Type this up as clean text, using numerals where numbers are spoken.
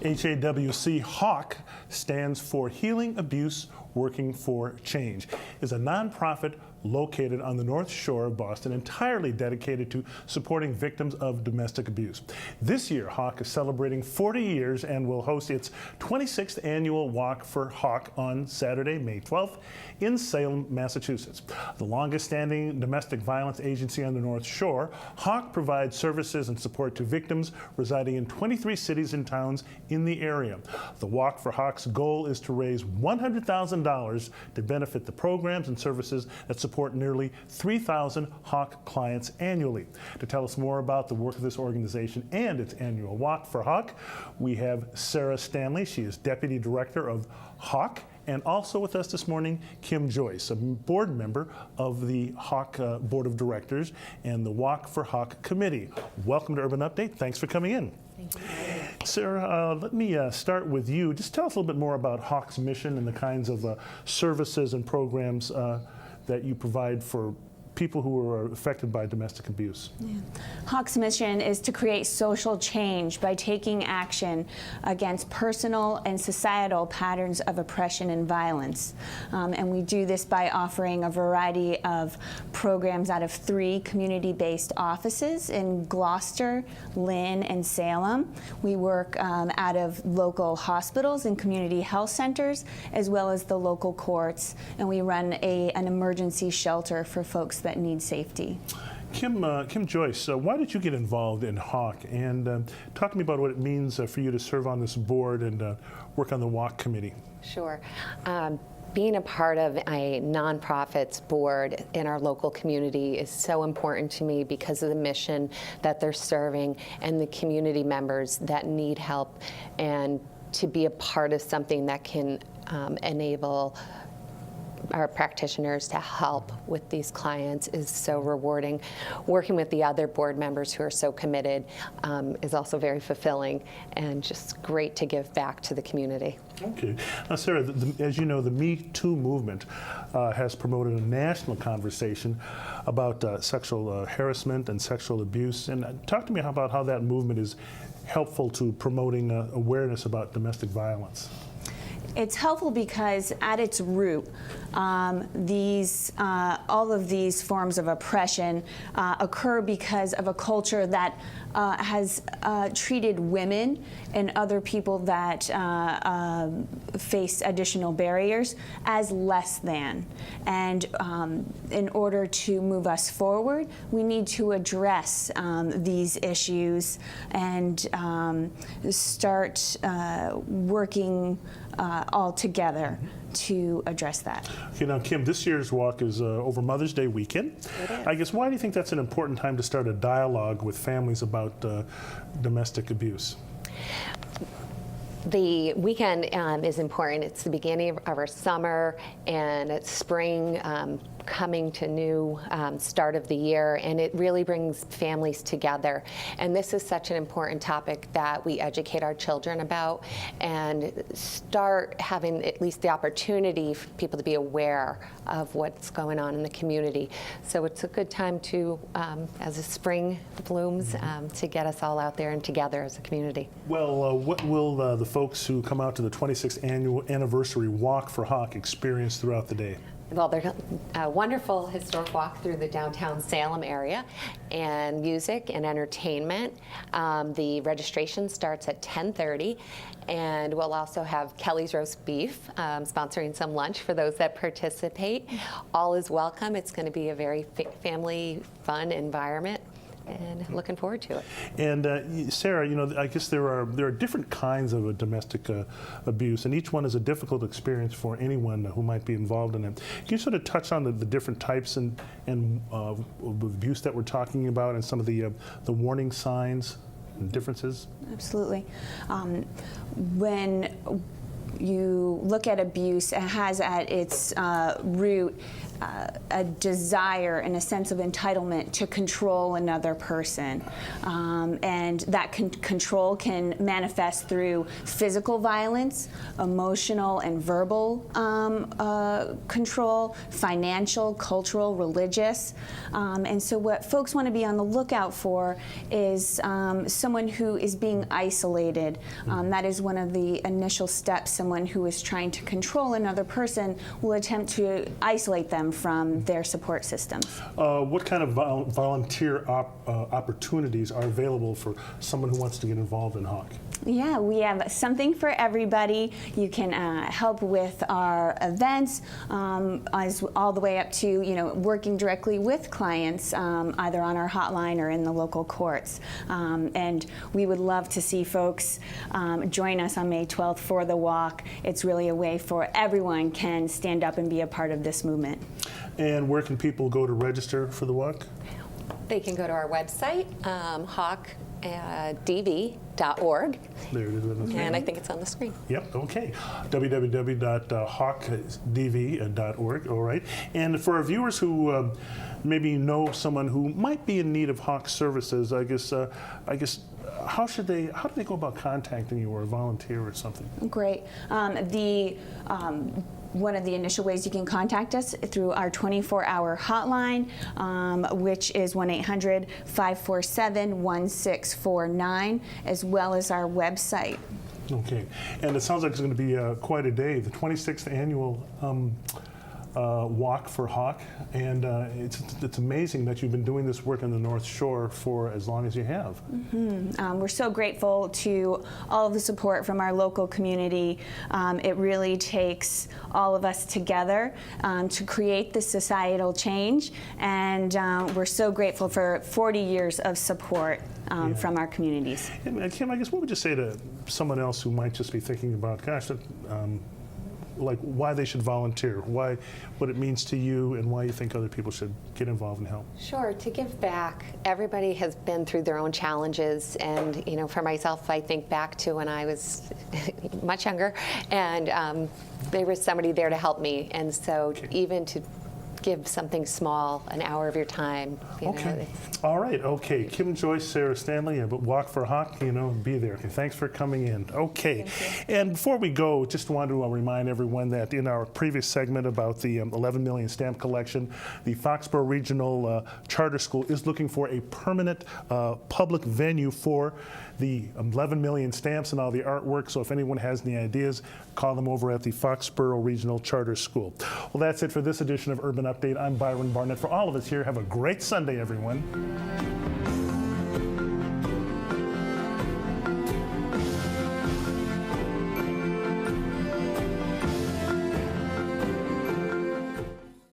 HAWC Hawc stands for Healing Abuse Working for Change, is a nonprofit located on the North Shore of Boston, entirely dedicated to supporting victims of domestic abuse. This year, Hawc is celebrating 40 years and will host its 26th annual Walk for Hawc on Saturday, May 12th in Salem, Massachusetts. The longest-standing domestic violence agency on the North Shore, Hawc provides services and support to victims residing in 23 cities and towns in the area. The Walk for Hawc's goal is to raise $100,000 to benefit the programs and services that support nearly 3,000 Hawc clients annually. To tell us more about the work of this organization and its annual Walk for Hawc, we have Sara Stanley. She is Deputy Director of Hawc. And also with us this morning, Kim Joyce, a board member of the Hawc Board of Directors and the Walk for Hawc Committee. Welcome to Urban Update. Thanks for coming in. Thank you. Sara, let me start with you. Just tell us a little bit more about Hawc's mission and the kinds of services and programs that you provide for people who are affected by domestic abuse. Yeah. Hawc's mission is to create social change by taking action against personal and societal patterns of oppression and violence. And we do this by offering a variety of programs out of 3 community-based offices in Gloucester, Lynn, and Salem. We work out of local hospitals and community health centers, as well as the local courts, and we run an emergency shelter for folks that need safety. Kim Joyce, why did you get involved in Hawc? And talk to me about what it means for you to serve on this board and work on the Walk Committee. Sure. Being a part of a nonprofit's board in our local community is so important to me because of the mission that they're serving and the community members that need help, and to be a part of something that can enable our practitioners to help with these clients is so rewarding. Working with the other board members who are so committed is also very fulfilling and just great to give back to the community. Okay. Now, Sara, as you know, the Me Too movement has promoted a national conversation about sexual harassment and sexual abuse. And talk to me about how that movement is helpful to promoting awareness about domestic violence. It's helpful because at its root, all of these forms of oppression occur because of a culture that has treated women and other people that face additional barriers as less than. And in order to move us forward, we need to address these issues and start working all together to address that. Okay, now Kim, this year's walk is over Mother's Day weekend. It is. I guess, why do you think that's an important time to start a dialogue with families about domestic abuse? The weekend is important. It's the beginning of our summer, and it's spring coming to new start of the year, and it really brings families together. And this is such an important topic that we educate our children about and start having at least the opportunity for people to be aware of what's going on in the community. So it's a good time to, as the spring blooms, to get us all out there and together as a community. Well, what will the folks who come out to the 26th annual anniversary Walk for Hawc experience throughout the day? Well, there's a wonderful historic walk through the downtown Salem area, and music and entertainment. The registration starts at 10:30, and we'll also have Kelly's Roast Beef sponsoring some lunch for those that participate. All is welcome. It's going to be a very family fun environment, and looking forward to it. And Sara, you know, I guess there are different kinds of domestic abuse, and each one is a difficult experience for anyone who might be involved in it. Can you sort of touch on the different types and of abuse that we're talking about, and some of the warning signs and differences? Absolutely. When you look at abuse, it has at its root a desire and a sense of entitlement to control another person. And that control can manifest through physical violence, emotional and verbal control, financial, cultural, religious. And so what folks want to be on the lookout for is someone who is being isolated. That is one of the initial steps. Someone who is trying to control another person will attempt to isolate them from their support systems. What kind of volunteer opportunities are available for someone who wants to get involved in Hawc? Yeah, we have something for everybody. You can help with our events, all the way up to working directly with clients, either on our hotline or in the local courts. And we would love to see folks join us on May 12th for the walk. It's really a way for everyone can stand up and be a part of this movement. And where can people go to register for the walk? They can go to our website, hawcdv.org. There it is. And I think it's on the screen. Yep, okay. www.hawcdv.org, all right. And for our viewers who maybe know someone who might be in need of Hawc services, I guess how do they go about contacting you, or a volunteer or something? Great. One of the initial ways you can contact us through our 24-hour hotline, which is 1-800-547-1649, as well as our website. Okay, and it sounds like it's going to be quite a day, the 26th annual walk for Hawc, and it's amazing that you've been doing this work on the North Shore for as long as you have. We're so grateful to all of the support from our local community. It really takes all of us together to create this societal change, and we're so grateful for 40 years of support from our communities. And Kim, I guess what would you say to someone else who might just be thinking about, gosh, like why they should volunteer, what it means to you, and why you think other people should get involved and help? Sure, to give back. Everybody has been through their own challenges, and for myself, I think back to when I was much younger, and there was somebody there to help me, and so even to give something small, an hour of your time. Okay. All right. Okay. Kim, Joyce, Sara, Stanley, but Walk for Hawc, be there. Okay. Thanks for coming in. Okay. And before we go, just want to remind everyone that in our previous segment about the 11 million stamp collection, the Foxborough Regional Charter School is looking for a permanent public venue for the 11 million stamps and all the artwork. So if anyone has any ideas, call them over at the Foxborough Regional Charter School. Well, that's it for this edition of Urban Update. I'm Byron Barnett. For all of us here, have a great Sunday, everyone.